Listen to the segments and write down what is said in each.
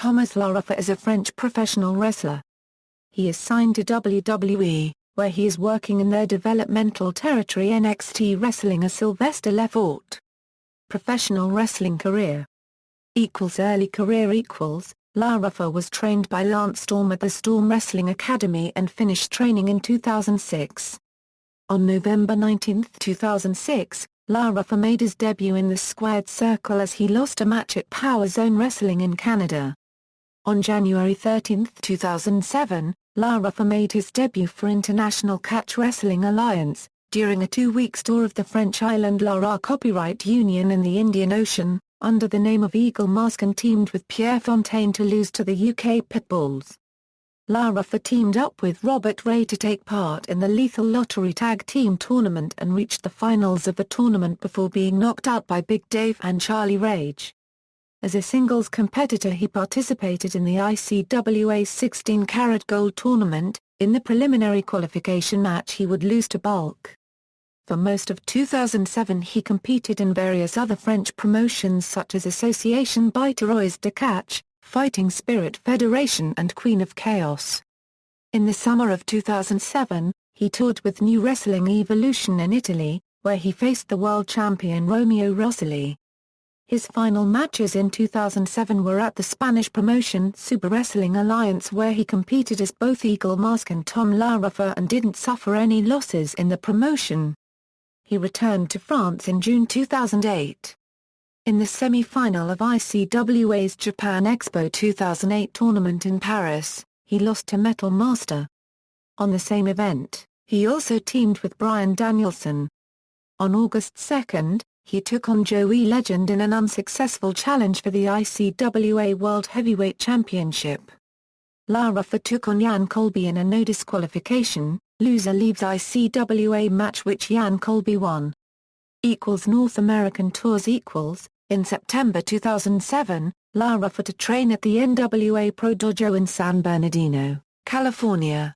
Thomas La Ruffa is a French professional wrestler. He is signed to WWE, where he is working in their developmental territory NXT Wrestling as Sylvester Lefort. Professional wrestling career. Early career. La Ruffa was trained by Lance Storm at the Storm Wrestling Academy and finished training in 2006. On November 19, 2006, La Ruffa made his debut in the Squared Circle as he lost a match at Power Zone Wrestling in Canada. On January 13, 2007, La Ruffa made his debut for International Catch Wrestling Alliance, during a 2-week tour of the French island La Copyright Union in the Indian Ocean, under the name of Eagle Mask, and teamed with Pierre Fontaine to lose to the UK Pitbulls. La Ruffa teamed up with Robert Ray to take part in the Lethal Lottery Tag Team Tournament and reached the finals of the tournament before being knocked out by Big Dave and Charlie Rage. As a singles competitor, he participated in the ICWA 16-Karat Gold Tournament. In the preliminary qualification match he would lose to Bulk. For most of 2007 he competed in various other French promotions such as Association Biterois de Catch, Fighting Spirit Federation and Queen of Chaos. In the summer of 2007, he toured with New Wrestling Evolution in Italy, where he faced the world champion Romeo Rosselli. His final matches in 2007 were at the Spanish promotion Super Wrestling Alliance, where he competed as both Eagle Mask and Tom La Ruffa and didn't suffer any losses in the promotion. He returned to France in June 2008. In the semi-final of ICWA's Japan Expo 2008 tournament in Paris, he lost to Metal Master. On the same event, he also teamed with Bryan Danielson. On August 2, he took on Joey Legend in an unsuccessful challenge for the ICWA World Heavyweight Championship. La Ruffa took on Jan Colby in a no disqualification, loser leaves ICWA match which Jan Colby won. North American Tours. In September 2007, La Ruffa to train at the NWA Pro Dojo in San Bernardino, California.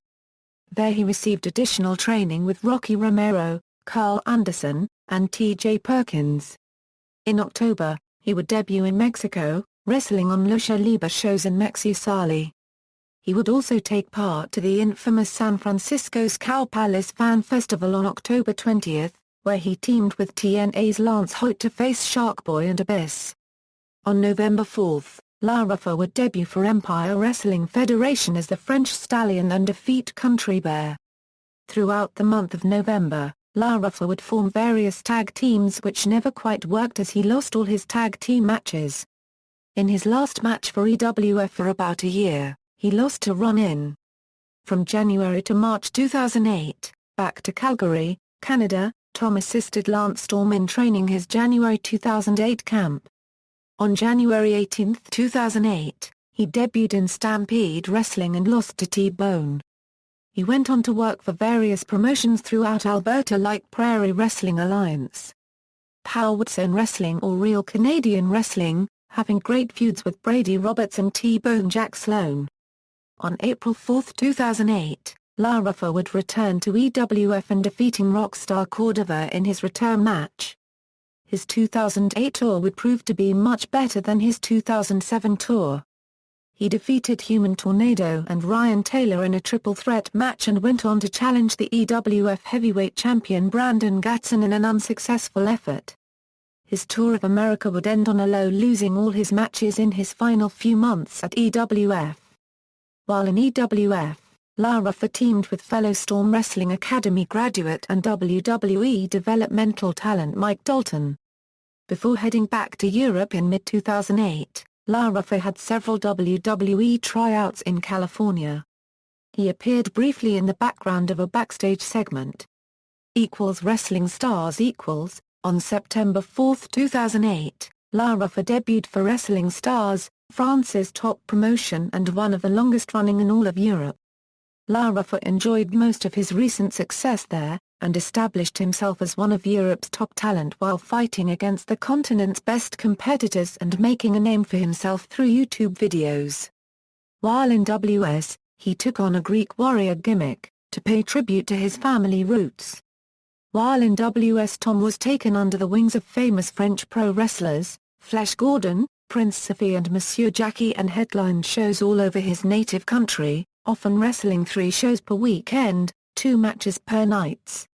There he received additional training with Rocky Romero, Carl Anderson, and T.J. Perkins. In October, he would debut in Mexico, wrestling on Lucha Libre shows in Mexicali. He would also take part to the infamous San Francisco's Cow Palace Fan Festival on October 20, where he teamed with TNA's Lance Hoyt to face Sharkboy and Abyss. On November 4, La Ruffa would debut for Empire Wrestling Federation as the French Stallion and defeat Country Bear. Throughout the month of November, La Ruffa would form various tag teams which never quite worked as he lost all his tag team matches. In his last match for EWF for about a year, he lost to Run-In. From January to March 2008, back to Calgary, Canada, Tom assisted Lance Storm in training his January 2008 camp. On January 18, 2008, he debuted in Stampede Wrestling and lost to T-Bone. He went on to work for various promotions throughout Alberta like Prairie Wrestling Alliance, Power Zone Wrestling or Real Canadian Wrestling, having great feuds with Brady Roberts and T-Bone Jack Sloan. On April 4, 2008, La Ruffa would return to EWF and defeating Rockstar Cordova in his return match. His 2008 tour would prove to be much better than his 2007 tour. He defeated Human Tornado and Ryan Taylor in a triple threat match and went on to challenge the EWF heavyweight champion Brandon Gatson in an unsuccessful effort. His tour of America would end on a low, losing all his matches in his final few months at EWF. While in EWF, La Ruffa teamed with fellow Storm Wrestling Academy graduate and WWE developmental talent Mike Dalton. Before heading back to Europe in mid-2008, La Ruffa had several WWE tryouts in California. He appeared briefly in the background of a backstage segment. Wrestling Stars. On September 4, 2008, La Ruffa debuted for Wrestling Stars, France's top promotion and one of the longest running in all of Europe. La Ruffa enjoyed most of his recent success there, and established himself as one of Europe's top talent while fighting against the continent's best competitors and making a name for himself through YouTube videos. While in WS, he took on a Greek warrior gimmick, to pay tribute to his family roots. While in WS, Tom was taken under the wings of famous French pro wrestlers, Flash Gordon, Prince Sophie and Monsieur Jackie, and headlined shows all over his native country, often wrestling 3 shows per weekend, 2 matches per night.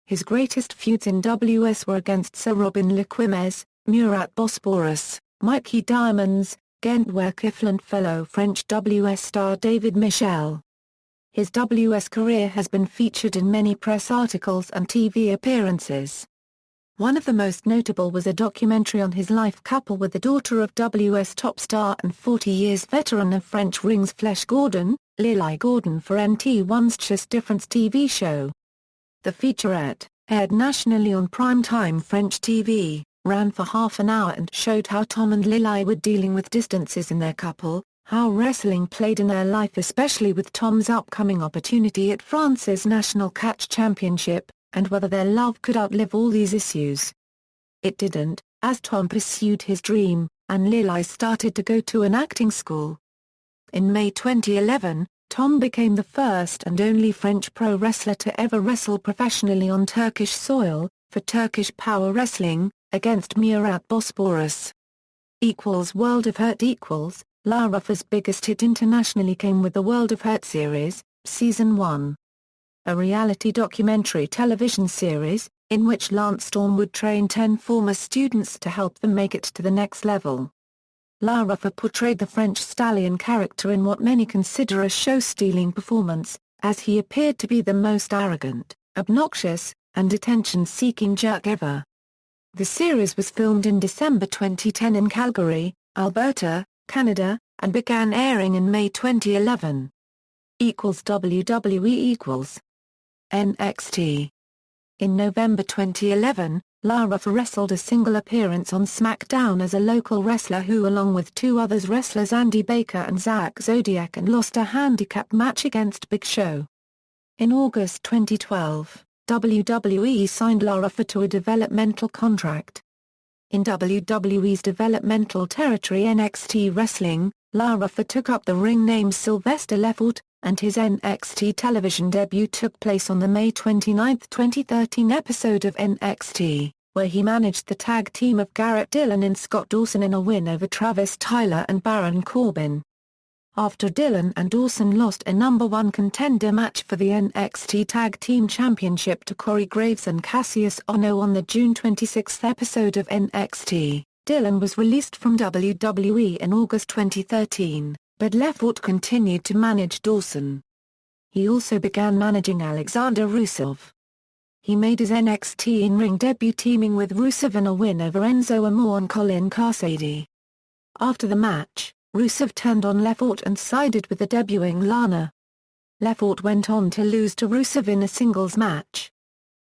His greatest feuds in WS were against Sir Robin Lequimes, Murat Bosporus, Mikey Diamonds, Gentwer Kifl and fellow French WS star David Michel. His WS career has been featured in many press articles and TV appearances. One of the most notable was a documentary on his life couple with the daughter of WS top star and 40 years veteran of French rings Flesh Gordon, Lily Gordon, for NT1's Just Difference TV show. The featurette, aired nationally on prime-time French TV, ran for half an hour and showed how Tom and Lily were dealing with distances in their couple, how wrestling played in their life, especially with Tom's upcoming opportunity at France's National Catch Championship, and whether their love could outlive all these issues. It didn't, as Tom pursued his dream, and Lily started to go to an acting school. In May 2011, Tom became the first and only French pro wrestler to ever wrestle professionally on Turkish soil, for Turkish Power Wrestling, against Murat Bosporus. World of Hurt La Ruffa's biggest hit internationally came with the World of Hurt series, Season 1. A reality documentary television series, in which Lance Storm would train 10 former students to help them make it to the next level. La Ruffa portrayed the French stallion character in what many consider a show-stealing performance, as he appeared to be the most arrogant, obnoxious, and attention-seeking jerk ever. The series was filmed in December 2010 in Calgary, Alberta, Canada, and began airing in May 2011. WWE NXT. In November 2011, La Ruffa wrestled a single appearance on SmackDown as a local wrestler who, along with 2 others wrestlers Andy Baker and Zack Zodiac, and lost a handicap match against Big Show. In August 2012, WWE signed La Ruffa to a developmental contract. In WWE's developmental territory NXT Wrestling, La Ruffa took up the ring name Sylvester Lefort, and his NXT television debut took place on the May 29, 2013 episode of NXT, where he managed the tag team of Garrett Dillon and Scott Dawson in a win over Travis Tyler and Baron Corbin. After Dillon and Dawson lost a number 1 contender match for the NXT Tag Team Championship to Corey Graves and Cassius Ohno on the June 26 episode of NXT, Dillon was released from WWE in August 2013, but Lefort continued to manage Dawson. He also began managing Alexander Rusev. He made his NXT in-ring debut teaming with Rusev in a win over Enzo Amore and Colin Cassidy. After the match, Rusev turned on Lefort and sided with the debuting Lana. Lefort went on to lose to Rusev in a singles match.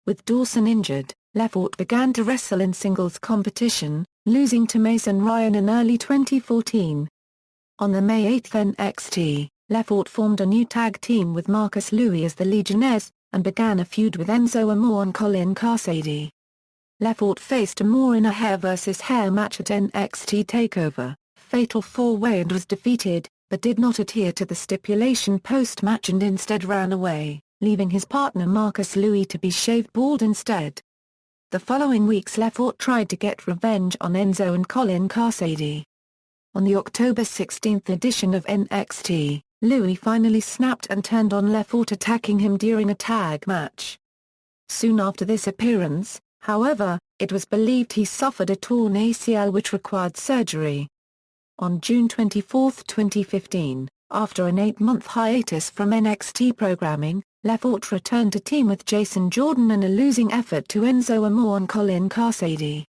With Dawson injured, Lefort began to wrestle in singles competition, losing to Mason Ryan in early 2014. On the May 8 NXT, Lefort formed a new tag team with Marcus Louis as the Legionnaires, and began a feud with Enzo Amore and Colin Cassidy. Lefort faced Amore in a hair versus hair match at NXT TakeOver, Fatal 4-Way, and was defeated, but did not adhere to the stipulation post-match and instead ran away, leaving his partner Marcus Louis to be shaved bald instead. The following weeks Lefort tried to get revenge on Enzo and Colin Cassidy. On the October 16 edition of NXT, Louis finally snapped and turned on Lefort, attacking him during a tag match. Soon after this appearance, however, it was believed he suffered a torn ACL which required surgery. On June 24, 2015, after an 8-month hiatus from NXT programming, Lefort returned to team with Jason Jordan in a losing effort to Enzo Amore and Colin Cassidy.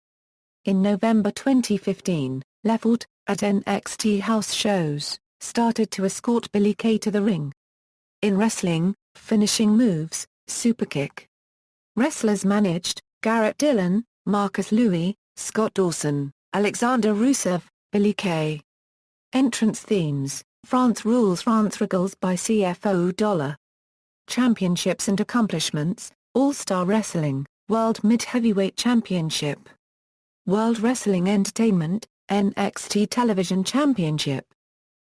In November 2015, Lefort, at NXT house shows, started to escort Billie Kay to the ring. In wrestling, finishing moves, superkick. Wrestlers managed: Garrett Dillon, Marcus Louis, Scott Dawson, Alexander Rusev, Billie Kay. Entrance themes: France Rules, France Regals by CFO Dollar. Championships and accomplishments: All-Star Wrestling, World Mid-Heavyweight Championship. World Wrestling Entertainment, NXT Television Championship.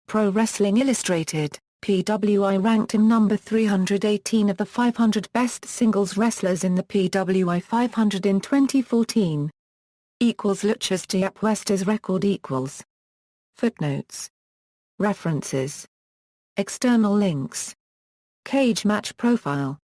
Pro Wrestling Illustrated, PWI ranked him number 318 of the 500 best singles wrestlers in the PWI 500 in 2014. Luchas de Apuestas record == Footnotes. References. External links. Cage match profile.